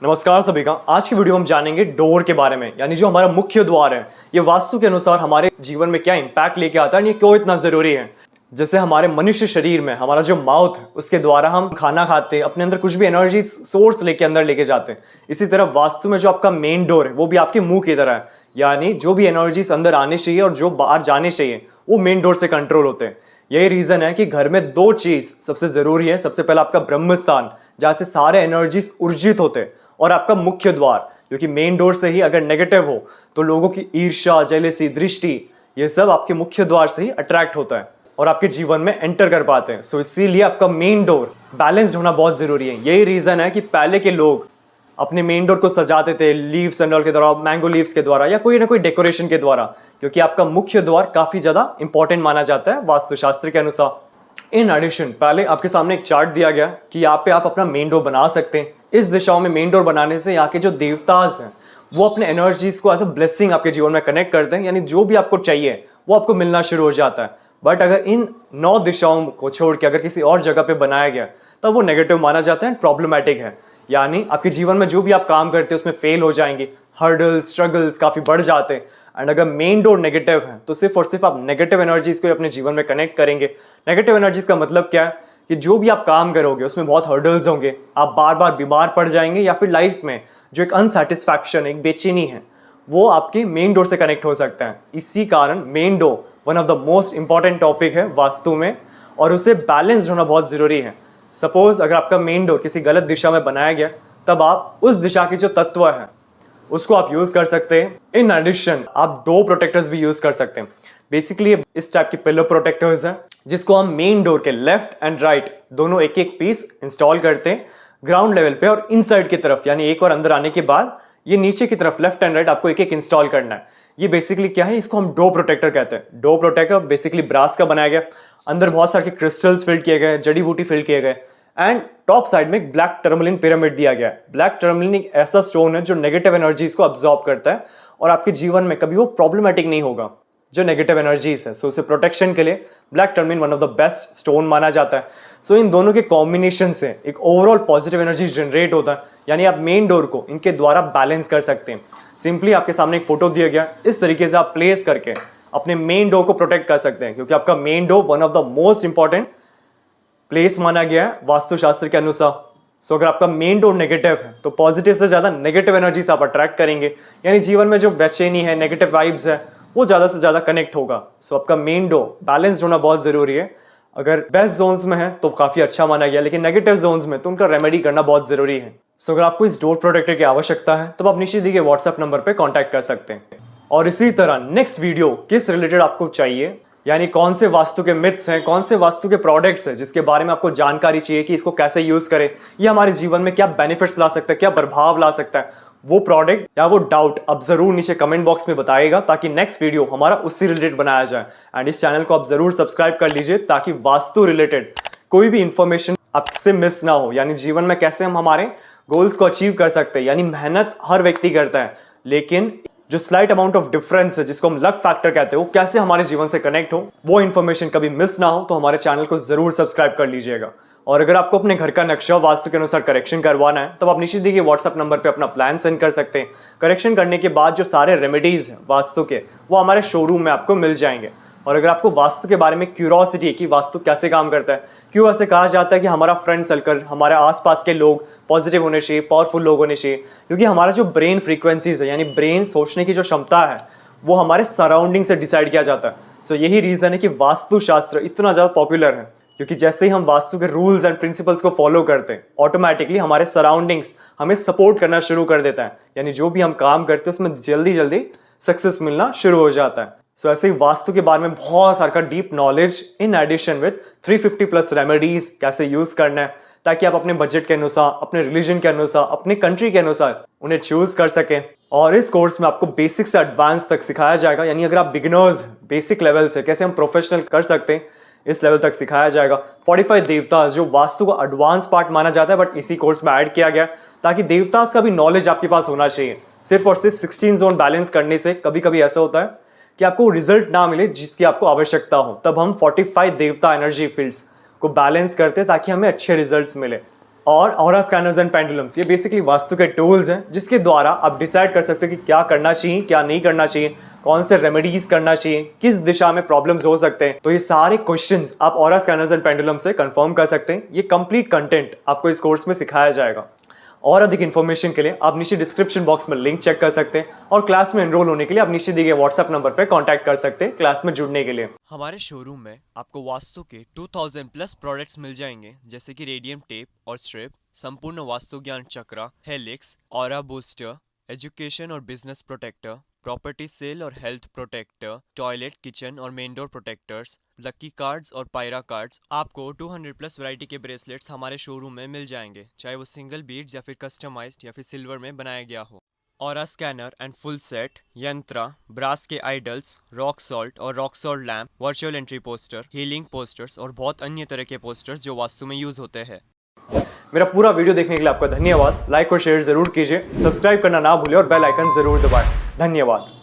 नमस्कार सभी का। आज की वीडियो हम जानेंगे डोर के बारे में, यानी जो हमारा मुख्य द्वार है ये वास्तु के अनुसार हमारे जीवन में क्या इंपैक्ट लेके आता है, ये क्यों इतना जरूरी है। जैसे हमारे मनुष्य शरीर में हमारा जो माउथ है उसके द्वारा हम खाना खाते हैं, अपने अंदर कुछ भी एनर्जी सोर्स लेके अंदर लेके जाते हैं। इसी तरह वास्तु में जो आपका मेन डोर है वो भी आपके मुंह की तरह है, यानी जो भी एनर्जीज अंदर आने चाहिए और जो बाहर जाने चाहिए वो मेन डोर से कंट्रोल होते हैं। यही रीजन है कि घर में दो चीज सबसे जरूरी है। सबसे पहला आपका ब्रह्म स्थान जहां से सारे एनर्जीज ऊर्जित होते हैं, और आपका मुख्य द्वार जो कि मेन डोर से ही अगर नेगेटिव हो तो लोगों की ईर्ष्या, जेलेसी, दृष्टि ये सब आपके मुख्य द्वार से ही अट्रैक्ट होता है और आपके जीवन में एंटर कर पाते हैं। सो इसीलिए आपका मेन डोर बैलेंस्ड होना बहुत जरूरी है। यही रीजन है कि पहले के लोग अपने मेन डोर को सजाते थे लीव्स एंड ऑल के द्वारा, मैंगो लीव्स के द्वारा या कोई ना कोई डेकोरेशन के द्वारा, क्योंकि आपका मुख्य द्वार काफी ज्यादा इंपॉर्टेंट माना जाता है वास्तुशास्त्र के अनुसार। इन एडिशन पहले आपके सामने एक चार्ट दिया गया कि यहाँ पे आप अपना मेन डोर बना सकते हैं। इस दिशाओं में मेन डोर बनाने से यहाँ के जो देवताज हैं वो अपने एनर्जीज को एज अ ब्लेसिंग आपके जीवन में कनेक्ट करते हैं, यानी जो भी आपको चाहिए वो आपको मिलना शुरू हो जाता है। बट अगर इन 9 दिशाओं को छोड़ के अगर किसी और जगह पे बनाया गया तब वो नेगेटिव माना जाता है, प्रॉब्लमैटिक है। यानी आपके जीवन में जो भी आप काम करते हैं उसमें फेल हो जाएंगे, हर्डल्स, स्ट्रगल्स काफी बढ़ जाते हैं। एंड अगर मेन डोर नेगेटिव है तो सिर्फ और सिर्फ आप नेगेटिव एनर्जीज को अपने जीवन में कनेक्ट करेंगे। नेगेटिव एनर्जीज का मतलब क्या है कि जो भी आप काम करोगे उसमें बहुत हर्डल्स होंगे, आप बार बार बीमार पड़ जाएंगे, या फिर लाइफ में जो एक अनसेटिस्फैक्शन, एक बेचैनी है वो आपके मेन डोर से कनेक्ट हो सकता है। इसी कारण main door one of the most important topic है वास्तु में, और उसे बैलेंस्ड होना बहुत जरूरी है। सपोज अगर आपका मेन डोर किसी गलत दिशा में बनाया गया तब आप उस दिशा की जो तत्व है उसको आप यूज कर सकते हैं। इन एडिशन आप डोर प्रोटेक्टर्स भी यूज कर सकते हैं। बेसिकली इस टाइप की पिलर प्रोटेक्टर्स हैं जिसको हम मेन डोर के लेफ्ट एंड राइट दोनों एक एक पीस इंस्टॉल करते हैं ग्राउंड लेवल पे और इनसाइड की तरफ, यानी एक और अंदर आने के बाद ये नीचे की तरफ लेफ्ट एंड राइट आपको एक एक इंस्टॉल करना है। ये बेसिकली क्या है, इसको हम डोर प्रोटेक्टर कहते हैं। डोर प्रोटेक्टर बेसिकली ब्रास का बनाया गया, अंदर बहुत सारे क्रिस्टल्स फिल किए गए, जड़ी बूटी फिल किए गए, एंड टॉप साइड में एक ब्लैक टर्मलिन पिरामिड दिया गया है। ब्लैक टर्मलिन एक ऐसा स्टोन है जो नेगेटिव एनर्जीज को अब्सॉर्ब करता है और आपके जीवन में कभी वो प्रॉब्लमेटिक नहीं होगा जो नेगेटिव एनर्जीज है। सो उसे प्रोटेक्शन के लिए black tourmaline one of the best stone माना जाता है। सो इन दोनों के कॉम्बिनेशन से एक ओवरऑल पॉजिटिव एनर्जी जनरेट होता है, यानी आप मेन डोर को इनके द्वारा बैलेंस कर सकते हैं। सिंपली आपके सामने एक फोटो दिया गया, इस तरीके से आप प्लेस करके अपने मेन डोर को प्रोटेक्ट कर सकते हैं, क्योंकि आपका main door one of the most important place माना गया है वास्तुशास्त्र के अनुसार। सो अगर आपका मेन डोर नेगेटिव है तो पॉजिटिव से ज्यादा नेगेटिव एनर्जी से आप अट्रैक्ट करेंगे, यानी जीवन में जो बेचैनी है, नेगेटिव वाइब्स है वो ज्यादा से ज्यादा कनेक्ट होगा। सो आपका मेन डोर बैलेंस्ड होना बहुत जरूरी है। अगर बेस्ट जोन्स में है तो काफी अच्छा माना गया, लेकिन नेगेटिव जोन्स में तो उनका रेमेडी करना बहुत जरूरी है। सो अगर आपको इस डोर प्रोटेक्टर की आवश्यकता है तो आप नीचे दिए गए व्हाट्सएप नंबर पर कॉन्टैक्ट कर सकते हैं। और इसी तरह नेक्स्ट वीडियो किस रिलेटेड आपको चाहिए, यानी कौन से वास्तु के मिथ्स हैं, कौन से वास्तु के प्रोडक्ट्स हैं जिसके बारे में आपको जानकारी चाहिए कि इसको कैसे यूज करें, ये हमारे जीवन में क्या बेनिफिट्स ला सकता है, क्या प्रभाव ला सकता है, वो प्रोडक्ट या वो डाउट आप जरूर नीचे कमेंट बॉक्स में बताइएगा, ताकि नेक्स्ट वीडियो हमारा उससे रिलेटेड बनाया जाए। एंड इस चैनल को आप जरूर सब्सक्राइब कर लीजिए ताकि वास्तु रिलेटेड कोई भी इंफॉर्मेशन आपसे मिस ना हो। यानी जीवन में कैसे हम हमारे गोल्स को अचीव कर सकते हैं, यानी मेहनत हर व्यक्ति करता है, लेकिन जो स्लाइट अमाउंट ऑफ डिफरेंस है जिसको हम लक फैक्टर कहते हैं वो कैसे हमारे जीवन से कनेक्ट हो, वो इन्फॉर्मेशन कभी मिस ना हो, तो हमारे चैनल को जरूर सब्सक्राइब कर लीजिएगा। और अगर आपको अपने घर का नक्शा वास्तु के अनुसार करेक्शन करवाना है तब आप नीचे दिए गए व्हाट्सएप नंबर पे अपना प्लान सेंड कर सकते हैं। करेक्शन करने के बाद जो सारे रेमेडीज हैं वास्तु के वो हमारे शोरूम में आपको मिल जाएंगे। और अगर आपको वास्तु के बारे में क्यूरियोसिटी है कि वास्तु कैसे काम करता है, क्यों ऐसे कहा जाता है कि हमारा फ्रेंड सर्कल, हमारे आसपास के लोग पॉजिटिव होने चाहिए, पावरफुल लोग होने चाहिए, क्योंकि हमारा जो ब्रेन फ्रीक्वेंसीज है, यानी ब्रेन सोचने की जो क्षमता है वो हमारे सराउंडिंग से डिसाइड किया जाता है। सो यही रीजन है कि वास्तुशास्त्र इतना ज्यादा पॉपुलर है, क्योंकि जैसे ही हम वास्तु के रूल्स एंड प्रिंसिपल्स को फॉलो करते हैं ऑटोमेटिकली हमारे सराउंडिंग्स हमें सपोर्ट करना शुरू कर देता है, यानी जो भी हम काम करते हैं उसमें जल्दी जल्दी सक्सेस मिलना शुरू हो जाता है। सो ऐसे ही वास्तु के बारे में बहुत सारा deep knowledge in addition with 350 plus remedies कैसे यूज करना है, ताकि आप अपने बजट के अनुसार, अपने रिलीजन के अनुसार, अपने कंट्री के अनुसार उन्हें चूज कर सकें। और इस कोर्स में आपको बेसिक से एडवांस तक सिखाया जाएगा, यानी अगर आप बिगिनर्स बेसिक लेवल से कैसे हम प्रोफेशनल कर सकते हैं इस लेवल तक सिखाया जाएगा। 45 देवतास जो वास्तु का एडवांस पार्ट माना जाता है, बट इसी कोर्स में ऐड किया गया ताकि देवतास का भी नॉलेज आपके पास होना चाहिए। सिर्फ और सिर्फ 16 जोन बैलेंस करने से कभी कभी ऐसा होता है कि आपको रिजल्ट ना मिले जिसकी आपको आवश्यकता हो, तब हम 45 देवता एनर्जी फील्ड्स को बैलेंस करते हैं ताकि हमें अच्छे रिजल्ट्स मिले। और ऑरा स्कैनर्स एंड पेंडुलम्स, ये बेसिकली वास्तु के टूल्स हैं जिसके द्वारा आप डिसाइड कर सकते हो कि क्या करना चाहिए, क्या नहीं करना चाहिए, कौन से रेमेडीज करना चाहिए, किस दिशा में प्रॉब्लम्स हो सकते हैं। तो ये सारे क्वेश्चंस आप ऑरा स्कैनर्स एंड पेंडुलम से कंफर्म कर सकते हैं। ये कंप्लीट कंटेंट आपको इस कोर्स में सिखाया जाएगा। और अधिक इन्फॉर्मेशन के लिए आप नीचे डिस्क्रिप्शन बॉक्स में लिंक चेक कर सकते हैं और क्लास में एनरोल होने के लिए आप नीचे दिए गए व्हाट्सएप नंबर पर कांटेक्ट कर सकते हैं क्लास में जुड़ने के लिए। हमारे शोरूम में आपको वास्तु के 2000 प्लस प्रोडक्ट्स मिल जाएंगे, जैसे कि रेडियम टेप और स्ट्रिप, संपूर्ण वास्तु ज्ञान चक्रा, हेलिक्स, ऑरा बूस्टर, एजुकेशन और बिजनेस प्रोटेक्टर, प्रॉपर्टी सेल और हेल्थ प्रोटेक्टर, टॉयलेट, किचन और main door protectors, lucky cards और पायरा कार्ड्स। आपको 200 प्लस वैरायटी के ब्रेसलेट्स हमारे शोरूम में मिल जाएंगे, चाहे वो सिंगल बीड्स या फिर कस्टमाइज्ड या फिर सिल्वर में बनाया गया हो। Aura scanner and full set, यंत्रा, ब्रास के आइडल्स, रॉक सॉल्ट और rock salt lamp, virtual entry poster, healing posters और बहुत अन्य तरह के पोस्टर्स जो वास्तु में यूज होते हैं। मेरा पूरा वीडियो देखने के लिए आपका धन्यवाद। लाइक और शेयर जरूर कीजिए, सब्सक्राइब करना ना भूलें और बेल आइकन जरूर दबाएं। धन्यवाद।